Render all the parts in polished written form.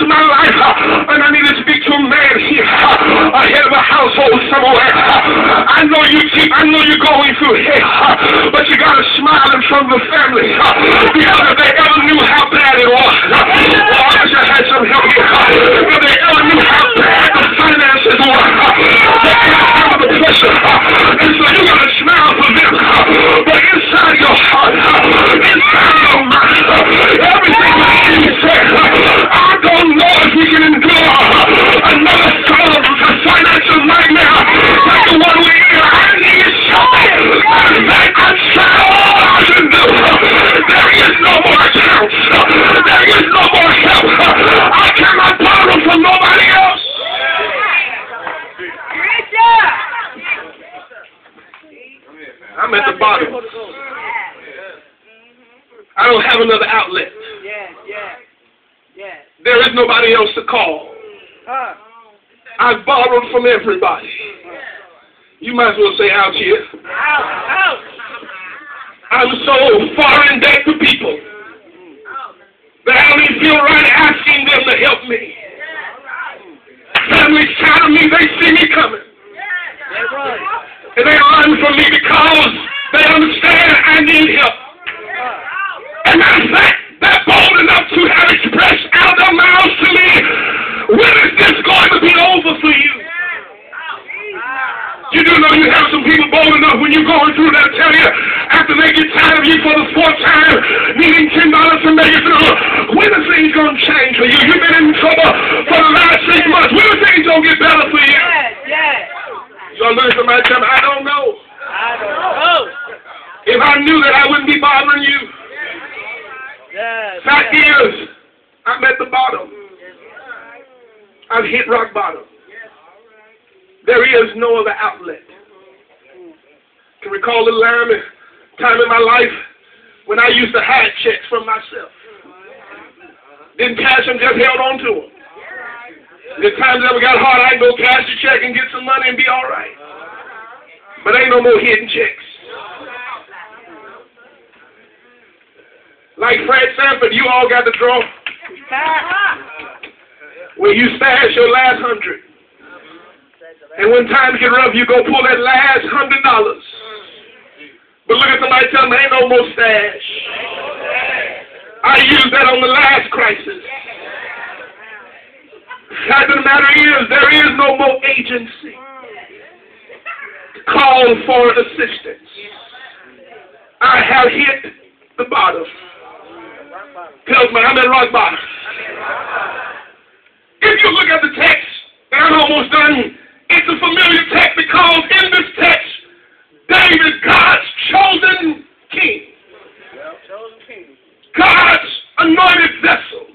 my life, and I need to speak to a man here, head of a household somewhere. I know you're going through hell, but you got to smile in front of the family, because if they ever knew how bad it was, I wish I had some help here. If they ever knew how bad the finances were, they can't handle the pressure, and so you got to smile for them. But inside your heart, inside your mind, everything that you say, I don't know if we can endure another storm of financial nightmare like the one we hear. I need something that I try all I can do. There is no more accounts. There is no more help. I cannot borrow from nobody else. I'm at the bottom. I don't have another outlet. There is nobody else to call. I've borrowed from everybody. You might as well say ouch here. I'm so far in debt to people that I don't even feel right asking them to help me. Families shout at me, they see me coming. And they run from me because they understand I need help. And matter of fact, they're bold enough to have expressed out of their mouths to me, when is this going to be over for you? You do know you have some people bold enough when you're going through that, tell you, after they get tired of you for the fourth time, needing $10 to make it through, when are things going to change for you? You've been in trouble for the last 6 months. When are things going to get better for you? Y'all look at somebody tell me, I don't know. If I knew that, I wouldn't be bothering you. Fact is, I'm at the bottom. I've hit rock bottom. There is no other outlet. I can recall a time in my life when I used to hide checks from myself. Didn't cash them, just held on to them. The times that we got hard, I'd go cash the check and get some money and be all right. But ain't no more hidden checks. Like Fred Sanford, you all got the draw where you stash your last $100. And when times get rough, you go pull that last $100. But look at somebody tell them, ain't no more stash. I used that on the last crisis. The fact of the matter is, there is no more agency to call for assistance. I have hit the bottom. Tells me I'm at rock bottom. If you look at the text, and I'm almost done, it's a familiar text because in this text, David, God's chosen king, God's anointed vessel,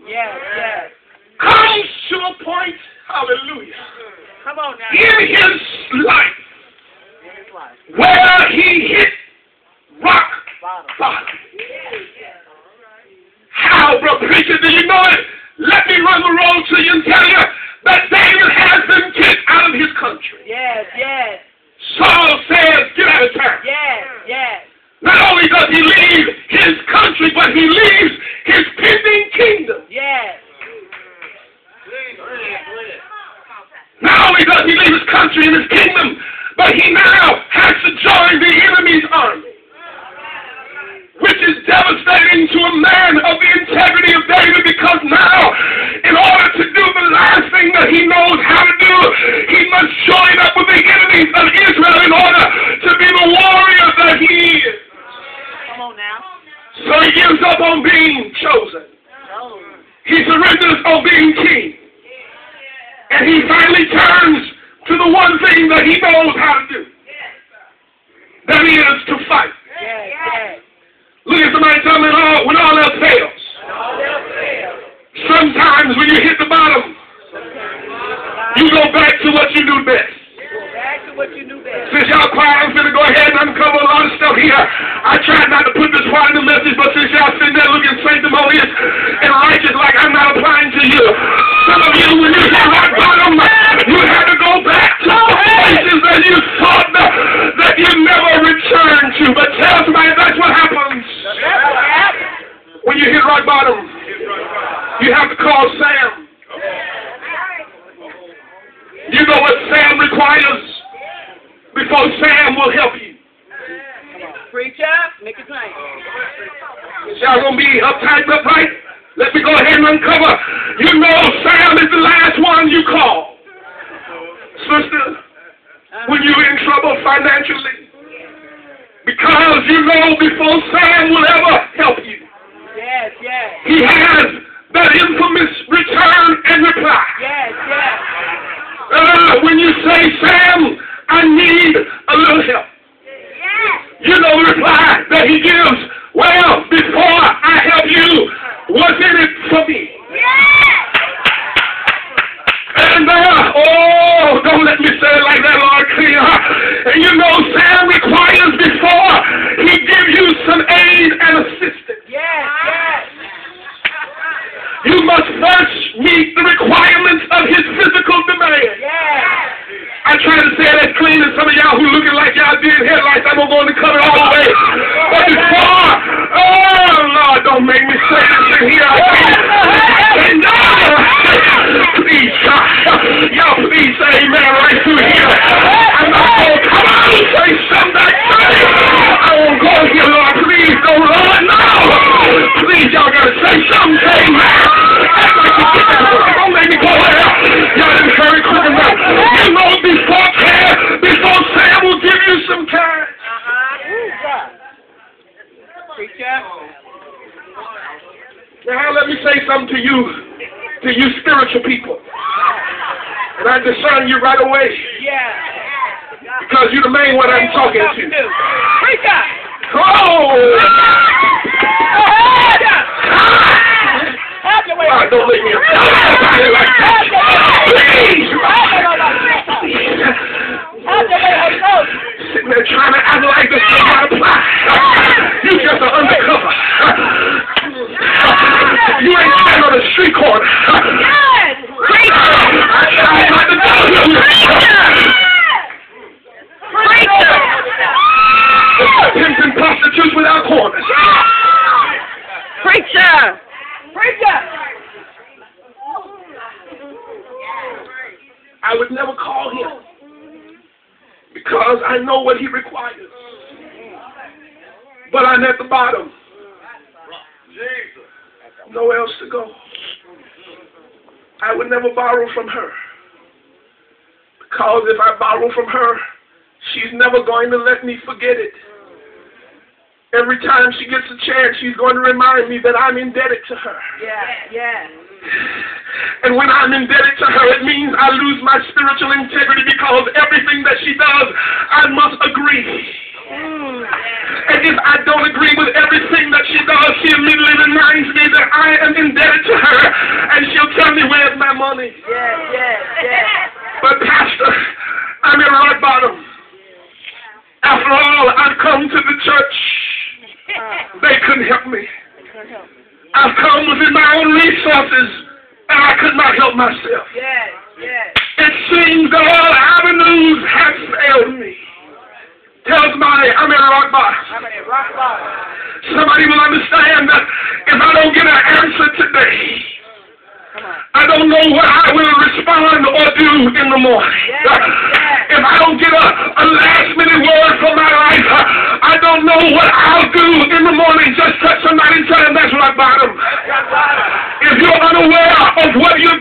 comes to a point, hallelujah, in his life where he hit rock bottom. How, brother preacher, do you know it? Let me run the road to you and tell you that David has been kicked out of his country. Saul says, get out of town. Not only does he leave his country, but he leaves his pending kingdom. Not only does he leave his country and his kingdom, but he now has to join the enemy's army, which is devastating to a man of the integrity of David, because now, in order to do the last thing that he knows how to do, he must join up with the enemies of Israel in order to be the warrior that he is. So he gives up on being chosen. He surrenders on being king. And he finally turns to the one thing that he knows how to do. That is to fight. Look at somebody tell me, when all else fails. Sometimes when you hit the bottom, you go back to what you do best. Since y'all quiet, I'm going to go ahead and uncover a lot of stuff here. I tried not to put this part in the message, but since y'all sitting there looking sanctimonious and righteous like I'm not applying to you, some of you, when you hit rock bottom, you had to go back to places that you thought that you never returned to. But tell somebody that's what happens. When you hit rock bottom, you have to call Sam. You know what Sam requires before Sam will help you. Preacher, make it plain. Y'all gonna be uptight, upright? Let me go ahead and uncover. You know Sam is the last one you call. Sister, when you're in trouble financially, because you know before Sam will ever help you. Yes, yes. He has that infamous return and reply. Yes, yes. When you say, Sam, I need a little help. You know the reply that he gives. Well, before I help you, what's in it for me? And oh, don't let me say it like that, Lord, clear. And you know Sam requires before he gives you some aid and assistance. Yes, yes. You must first meet the requirements of his physical demand. Yes. I try to say that clean, and some of y'all who looking like y'all did headlights, I'm going to cut it all away. But before, oh Lord, don't make me say this in here. Please, y'all please say amen right through here. I'm not going to come out and say something like that. I won't go here, Lord. Please, don't, Lord, no. Please, y'all got to say something, say amen. Act like you get that. Don't make me go there. Y'all didn't hurry quick enough. You know before Sam will give you some cash. Preacher. Now let me say something to you spiritual people. And I discern you right away. Yeah. Because you're the main one I'm talking to. Preacher. Oh! Have your way. Don't let me somebody like that. Please! Have your way, Holy Ghost. Sitting there trying to act like this does not apply. You just an undercover. You ain't standing on the street corner. Yes. Preacher. I'm not the devil. Preacher. Pimps and prostitutes without corners. Preacher. Preacher. I would never call him because I know what he requires. But I'm at the bottom. Nowhere else to go. I would never borrow from her. Because if I borrow from her, she's never going to let me forget it. Every time she gets a chance, she's going to remind me that I'm indebted to her. Yeah, yeah. And when I'm indebted to her, it means I lose my spiritual integrity because everything that she does, I must agree. And if I don't agree with everything that she does, she immediately reminds me that I am indebted to her, and she'll tell me, where's my money? Yeah, yeah, yeah. But Pastor, I'm in rock bottom. After all, I've come to the church. They couldn't help me. I've come within my own resources, and I could not help myself. Yes, yes. It seems that all avenues have failed me. Tell somebody I'm in rock bottom. I'm in rock bottom. Somebody will understand that if I don't get an answer today, I don't know what I will respond or do in the morning. If I don't get a last-minute word from my life, I don't know what I'll do in the morning. Just touch somebody and tell them that's rock bottom. If you're unaware of what you're